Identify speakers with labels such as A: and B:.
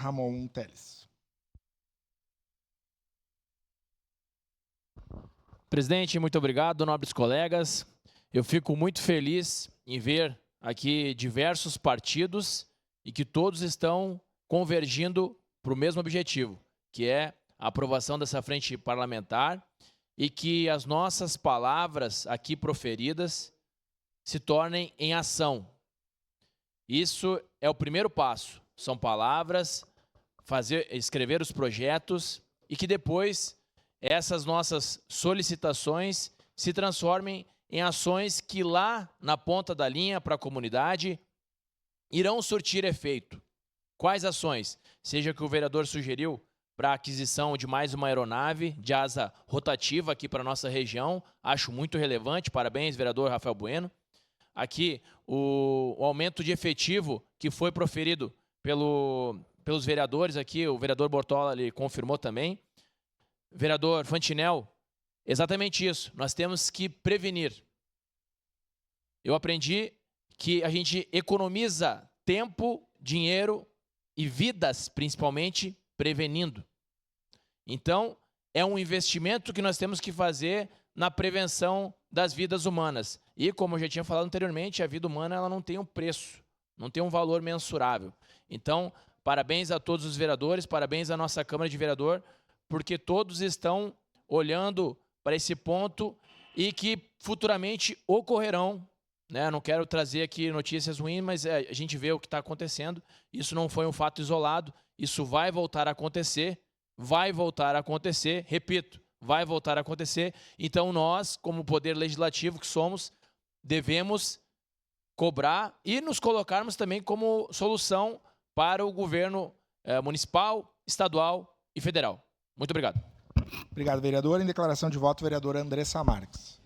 A: Ramon Teles.
B: Presidente, muito obrigado, nobres colegas. Eu fico muito feliz em ver aqui diversos partidos e que todos estão convergindo para o mesmo objetivo, que é a aprovação dessa frente parlamentar e que as nossas palavras aqui proferidas se tornem em ação. Isso é o primeiro passo. São palavras, escrever os projetos e que depois essas nossas solicitações se transformem em ações que lá na ponta da linha para a comunidade irão surtir efeito. Quais ações? Seja que o vereador sugeriu para a aquisição de mais uma aeronave de asa rotativa aqui para a nossa região, acho muito relevante, parabéns, vereador Rafael Bueno. Aqui, o aumento de efetivo que foi proferido pelos vereadores aqui, o vereador Bortola ele confirmou também. Vereador Fantinel, exatamente isso, nós temos que prevenir. Eu aprendi que a gente economiza tempo, dinheiro e vidas, principalmente, prevenindo. Então, é um investimento que nós temos que fazer na prevenção das vidas humanas. E, como eu já tinha falado anteriormente, a vida humana ela não tem um preço, não tem um valor mensurável. Então, parabéns a todos os vereadores, parabéns à nossa Câmara de Vereador, porque todos estão olhando para esse ponto e que futuramente ocorrerão. Né? Não quero trazer aqui notícias ruins, mas a gente vê o que está acontecendo. Isso não foi um fato isolado, isso vai voltar a acontecer, repito, vai voltar a acontecer. Então nós, como poder legislativo que somos, devemos cobrar e nos colocarmos também como solução para o governo municipal, estadual e federal. Muito obrigado.
A: Obrigado, vereador. Em declaração de voto, vereadora Andressa Marques.